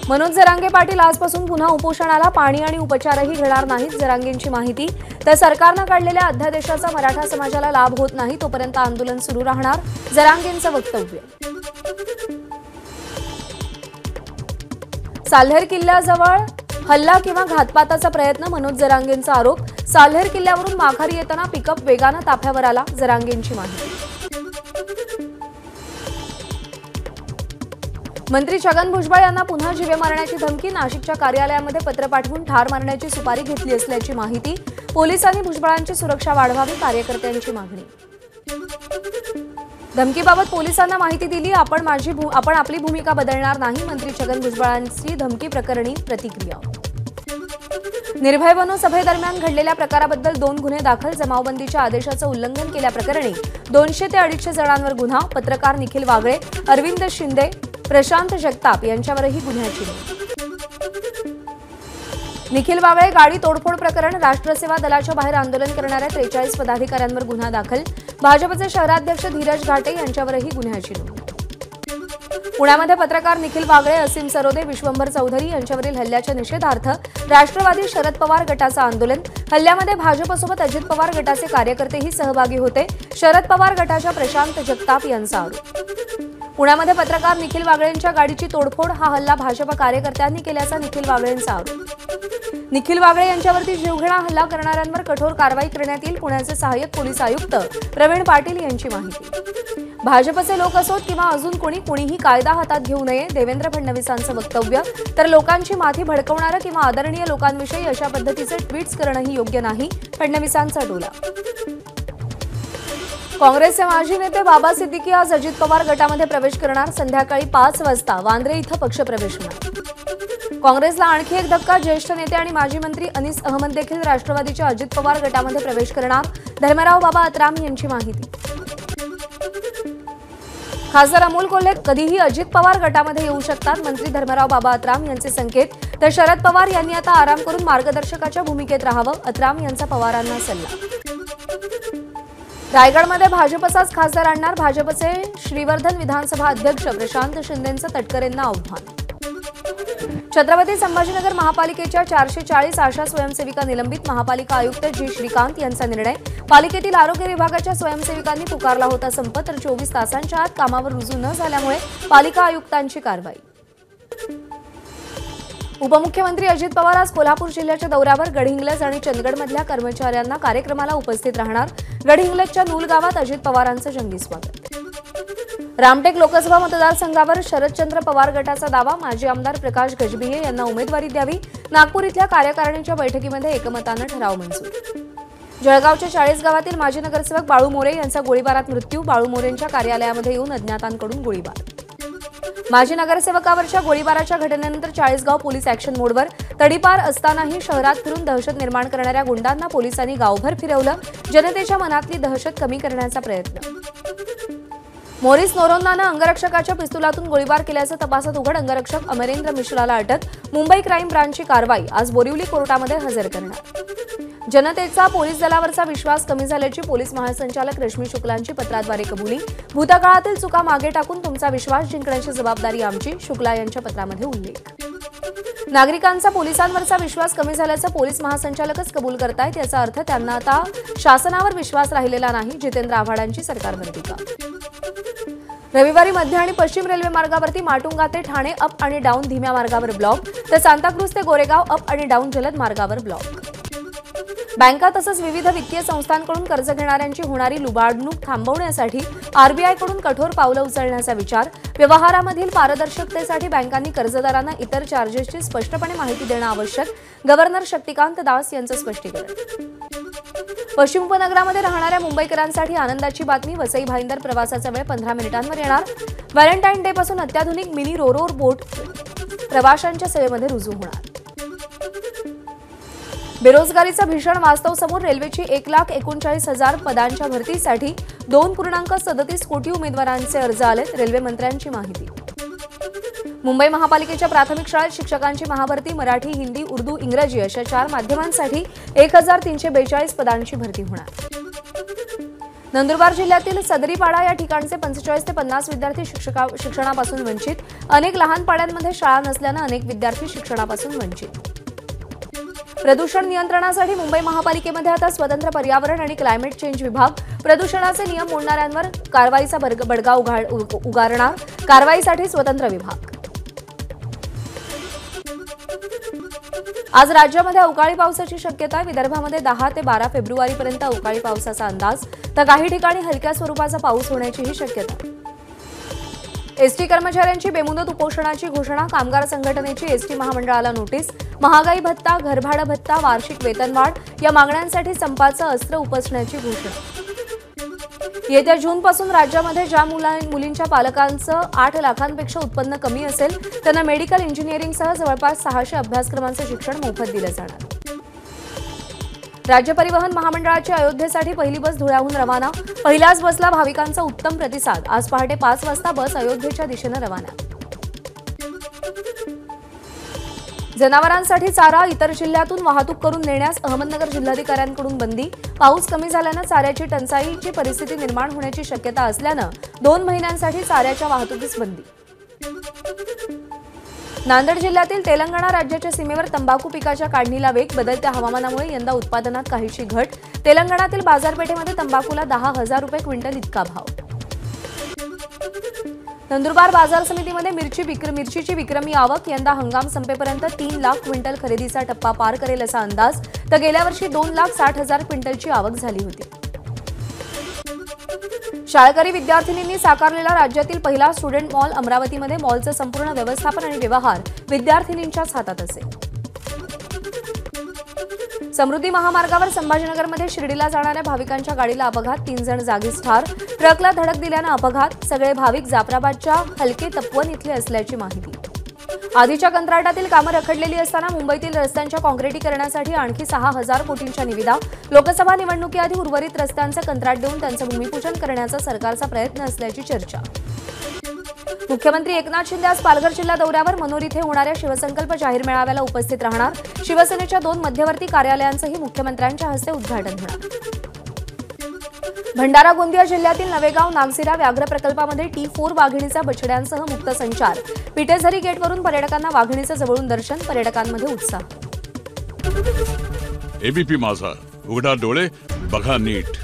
मनोज जरांगे पाटील आजपासून पुन्हा उपोषणाला, पाणी आणि उपचारही घेणार नाहीत जरांगेंची माहिती। तर सरकारने काढलेल्या अध्यादेशाचा मराठा समाजाला लाभ होत नाही तोपर्यंत आंदोलन सुरू राहणार, जरांगेंचं वक्तव्य। साल्हेर किल्ल्याजवळ हल्ला किंवा घातपाताचा प्रयत्न, मनोज जरांगेंचा आरोप। साल्हेर किल्ल्यावरून माघारी येताना पिकअप वेगाने ताफ्यावर आला, जरांगेंची माहिती। मंत्री छगन भुजबळ यांना पुन्हा जीवे मारण्याची धमकी, नाशिकच्या कार्यालयामध्ये पत्र पाठवून ठार मारण्याची सुपारी घेतली असल्याची माहिती। पोलिसांनी भुजबळांची सुरक्षा वाढवावी, कार्यकर्त्यांची मागणी। धमकीबाबत पोलिसांना माहिती दिली, आपण आपली भूमिका बदलणार नाही, मंत्री छगन भुजबळांची धमकी प्रकरणी प्रतिक्रिया। निर्भय बनो सभेदरम्यान घडलेल्या प्रकाराबद्दल 2 गुन्हे दाखल, जमावबंदीच्या आदेशाचं उल्लंघन केल्याप्रकरणी 200 ते 250 जणांवर गुन्हा, पत्रकार निखिल वागळे, अरविंद शिंदे, प्रशांत जगताप यांच्यावरही गुन्ह्याची नोंद। निखिल वागळे गाडी तोडफोड प्रकरण, राष्ट्रसेवा दलाच्या बाहेर आंदोलन करणाऱ्या 43 पदाधिकाऱ्यांवर गुन्हा दाखल, भाजपचे शहराध्यक्ष धीरज घाटे यांच्यावरही गुन्ह्याची नोंद। पुण्यामध्ये पत्रकार निखिल वागळे, असीम सरोदे, विश्वंभर चौधरी यांच्यावरील हल्ल्याच्या निषेधार्थ राष्ट्रवादी शरद पवार गटाचं आंदोलन, हल्ल्यामध्ये भाजपसोबत अजित पवार गटाचे कार्यकर्तेही सहभागी होते, शरद पवार गटाच्या प्रशांत जगताप यांचा आरोप। पुण्यामध्ये पत्रकार निखिल वागळेंच्या गाडीची तोडफोड, हा हल्ला भाजप कार्यकर्त्यांनी केल्याचा निखिल वागळेंचा आरोप। निखिल वागळे यांच्यावरती जीवघेणा हल्ला करणाऱ्यांवर कठोर कारवाई करण्यात येईल, पुण्याचे सहाय्यक पोलीस आयुक्त प्रवीण पाटील यांची माहिती। भाजपचे लोक असोत किंवा अजून कोणीही कायदा हातात घेऊ नये, देवेंद्र फडणवीसांचं वक्तव्य। तर लोकांची माथी भडकवणारं किंवा आदरणीय लोकांविषयी अशा पद्धतीचे ट्विट्स करणंही योग्य नाही, फडणवीसांचा टोला। काँग्रेसचे माजी नेते बाबा सिद्दीकी आज अजित पवार गटामध्ये प्रवेश करणार, संध्याकाळी 5 वाजता वांद्रे इथं पक्षप्रवेश होणार। काँग्रेसला आणखी एक धक्का, ज्येष्ठ नेते आणि माजी मंत्री अनीस अहमद देखील राष्ट्रवादीच्या अजित पवार गटामध्ये प्रवेश करणार, धर्मराव बाबा अत्राम यांची माहिती। खासदार अमोल कोल्हे कधीही अजित पवार गटामध्ये येऊ शकतात, मंत्री धर्मराव बाबा अत्राम यांचे संकेत। तर शरद पवार यांनी आता आराम करून मार्गदर्शकाच्या भूमिकेत राहावं, अत्राम यांचा पवारांना सल्ला। रायगडमध्ये भाजपचाच खासदार आणणार, भाजपचे श्रीवर्धन विधानसभा अध्यक्ष प्रशांत शिंदेंचं तटकरेंना आव्हान। छत्रपती संभाजीनगर महापालिकेच्या 440 आशा स्वयंसेविका निलंबित, महापालिका आयुक्त जी श्रीकांत यांचा निर्णय। पालिकेतील आरोग्य विभागाच्या स्वयंसेविकांनी पुकारला होता संप, तर 24 तासांच्या आत कामावर रुजू न झाल्यामुळे पालिका आयुक्तांची कारवाई। उपमुख्यमंत्री अजित पवार आज कोल्हापूर जिल्ह्याच्या दौऱ्यावर, गडहिंग्लज आणि चंदगडमधल्या कर्मचाऱ्यांना कार्यक्रमाला उपस्थित राहणार। गडहिंग्लजच्या नूल गावात अजित पवारांचं जंगी स्वागत। रामटेक लोकसभा मतदारसंघावर शरदचंद्र पवार गटाचा दावा, माजी आमदार प्रकाश गजभिये यांना उमेदवारी द्यावी। नागपूर इथल्या कार्यकारिणीच्या बैठकीमध्ये एकमतानं ठराव मंजूर। जळगावच्या 40 गावातील माजी नगरसेवक बाळू मोरे यांचा गोळीबारात मृत्यू, बाळू मोरेंच्या कार्यालयामध्ये येऊन अज्ञातांकडून गोळीबार। माजी नगरसेवकावरच्या गोळीबाराच्या घटनेनंतर 40 गाव पोलीस ॲक्शन मोडवर, तडीपार असतानाही शहरात फिरून दहशत निर्माण करणाऱ्या गुंडांना पोलिसांनी गावभर फिरवलं, जनतेच्या मनातली दहशत कमी करण्याचा प्रयत्न। मोरिस नोरोन्नानं अंगरक्षकाच्या पिस्तुलातून गोळीबार केल्याचं तपासात उघड, अंगरक्षक अमरेंद्र मिश्राला अटक, मुंबई क्राईम ब्रांचची कारवाई, आज बोरिवली कोर्टामध्ये हजर करणार। जनतेचा पोलीस दलावरचा विश्वास कमी झाल्याची पोलीस महासंचालक रश्मी शुक्लांची पत्राद्वारे कबुली, भूतकाळातील चुका मागे टाकून तुमचा विश्वास जिंकण्याची जबाबदारी आमची, शुक्ला यांच्या पत्रामध्ये उल्लेख। नागरिकांचा पोलिसांवरचा विश्वास कमी झाल्याचं पोलीस महासंचालकच कबूल करतायत, याचा अर्थ त्यांना आता शासनावर विश्वास राहिलेला नाही, जितेंद्र आव्हाडांची सरकारवर टीका। रविवारी मध्य आणि पश्चिम रेल्वे मार्गावरती माटुंगा ते ठाणे अप आणि डाऊन धीम्या मार्गावर ब्लॉक, तर सांताक्रूज ते गोरेगाव अप आणि डाऊन जलद मार्गावर ब्लॉक। बँका तसंच विविध वित्तीय संस्थांकडून कर्ज घेणाऱ्यांची होणारी लुबाडणूक थांबवण्यासाठी आरबीआयकडून कठोर पावलं उचलण्याचा विचार, व्यवहारामधील पारदर्शकतेसाठी बँकांनी कर्जदारांना इतर चार्जेसची स्पष्टपणे माहिती देणं आवश्यक, गव्हर्नर शक्तिकांत दास यांचं स्पष्टीकरण। पश्चिम उपनगरामध्ये राहणाऱ्या मुंबईकरांसाठी आनंदाची बातमी, वसई भाईंदर प्रवासाचा वेळ 15 मिनिटांवर येणार। व्हॅलेंटाईन डे पासून अत्याधुनिक मिनी रोरो बोट प्रवाशांच्या सेवेमध्ये रुजू होणार। बेरोजगारीचा भीषण वास्तव समोर, रेल्वेची 1,39,000 पदांच्या भरतीसाठी 2.37 कोटी उमेदवारांचे अर्ज आलेत, रेल्वे मंत्र्यांची माहिती। मुंबई महापालिकेच्या प्राथमिक शाळेत शिक्षकांची महाभरती, मराठी, हिंदी, उर्दू, इंग्रजी अशा 4 माध्यमांसाठी 1,342 पदांची भरती होणार। नंदुरबार जिल्ह्यातील सदरीपाडा या ठिकाणचे 45 ते 50 विद्यार्थी शिक्षणापासून वंचित, अनेक लहान पाड्यांमध्ये शाळा नसल्यानं अनेक विद्यार्थी शिक्षणापासून वंचित. प्रदूषण नियंत्रणासाठी मुंबई महापालिकेमध्ये आता स्वतंत्र पर्यावरण आणि क्लायमेट चेंज विभाग. प्रदूषणाचे नियम मोडणाऱ्यांवर कारवाईचा बडगा उगारणार. कारवाईसाठी स्वतंत्र विभाग. आज राज्यामध्ये अवकाळी पावसाची शक्यता. विदर्भामध्ये 10 ते 12 फेब्रुवारीपर्यंत अवकाळी पावसाचा अंदाज, तर काही ठिकाणी हलक्या स्वरूपाचा पाऊस होण्याचीही शक्यता. एसटी कर्मचाऱ्यांची बेमुदत उपोषणाची घोषणा. कामगार संघटनेची एसटी महामंडळाला नोटीस. महागाई भत्ता, घरभाडं भत्ता, वार्षिक वेतनवाढ या मागण्यांसाठी संपाचं अस्त्र उपसण्याची घोषणा. येत्या जूनपासून राज्यामध्ये ज्या मुलींच्या पालकांचं 8 लाखांपेक्षा उत्पन्न कमी असेल त्यांना मेडिकल इंजिनिअरिंगसह जवळपास 600 अभ्यासक्रमांचं शिक्षण मोफत दिलं जाणार. राज्य परिवहन महामंडळाची अयोध्येसाठी पहिली बस धुळ्याहून रवाना. पहिल्याच बसला भाविकांचा उत्तम प्रतिसाद. आज पहाटे 5 वाजता बस अयोध्येच्या दिशेनं रवाना. जनावरांसाठी चारा इतर जिल्ह्यातून वाहतूक करून नेण्यास अहमदनगर जिल्हाधिकाऱ्यांकडून बंदी. पाऊस कमी झाल्यानं चाऱ्याची टंचाईची परिस्थिती निर्माण होण्याची शक्यता असल्यानं 2 महिन्यांसाठी चाऱ्याच्या वाहतुकीस बंदी. नांदेड जिल्ह्यातील तेलंगणा राज्याच्या सीमेवर तंबाखू पिकाच्या काढणीला वेग. बदलत्या हवामानामुळे यंदा उत्पादनात काहीशी घट. तेलंगणातील बाजारपेठेमध्ये तंबाखूला 10,000 रुपये क्विंटल इतका भाव. नंदुरबार बाजार समितीमध्ये मिरचीची विक्रमी आवक. यंदा हंगाम संपेपर्यंत 3 लाख क्विंटल खरेदीचा टप्पा पार करेल असा अंदाज, तर गेल्या वर्षी 2,60,000 क्विंटलची आवक झाली होती. शाळकरी विद्यार्थिनींनी साकारलेला राज्यातील पहिला स्टुडंट मॉल. अमरावतीमध्ये मॉलचं संपूर्ण व्यवस्थापन आणि व्यवहार विद्यार्थिनींच्याच हातात असेल. समृद्धी महामार्गावर संभाजीनगरमध्ये शिर्डीला जाणाऱ्या भाविकांच्या गाडीला अपघात. 3 जण जागीच ठार. ट्रकला धडक दिल्यानं अपघात. सगळे भाविक जाफराबादच्या हलके तपवन इथले असल्याची माहिती. आधीच्या कंत्राटातील कामं रखडलेली असताना मुंबईतील रस्त्यांच्या काँक्रिटीकरणासाठी आणखी 6,000 कोटींच्या निविदा. लोकसभा निवडणुकीआधी उर्वरित रस्त्यांचं कंत्राट देऊन त्यांचं भूमिपूजन करण्याचा सरकारचा प्रयत्न असल्याची चर्चा. मुख्यमंत्री एकनाथ शिंदे आज पालघर जिल्हा दौऱ्यावर. मनोर इथे होणाऱ्या शिवसंकल्प जाहीर मेळाव्याला उपस्थित राहणार. शिवसेनेच्या 2 मध्यवर्ती कार्यालयांचंही मुख्यमंत्र्यांच्या हस्ते उद्घाटन होणार. भंडारा गोंदिया जिल्ह्यातील नवेगाव नागझिरा व्याघ्र प्रकल्पामध्ये T4 वाघिणीचा बछड्यांसह मुक्त संचार. पिठेझरी गेटवरून पर्यटकांना वाघिणीचं जवळून दर्शन. पर्यटकांमध्ये उत्साह. एबीपी माझा, उघडा डोळे बघा नीट.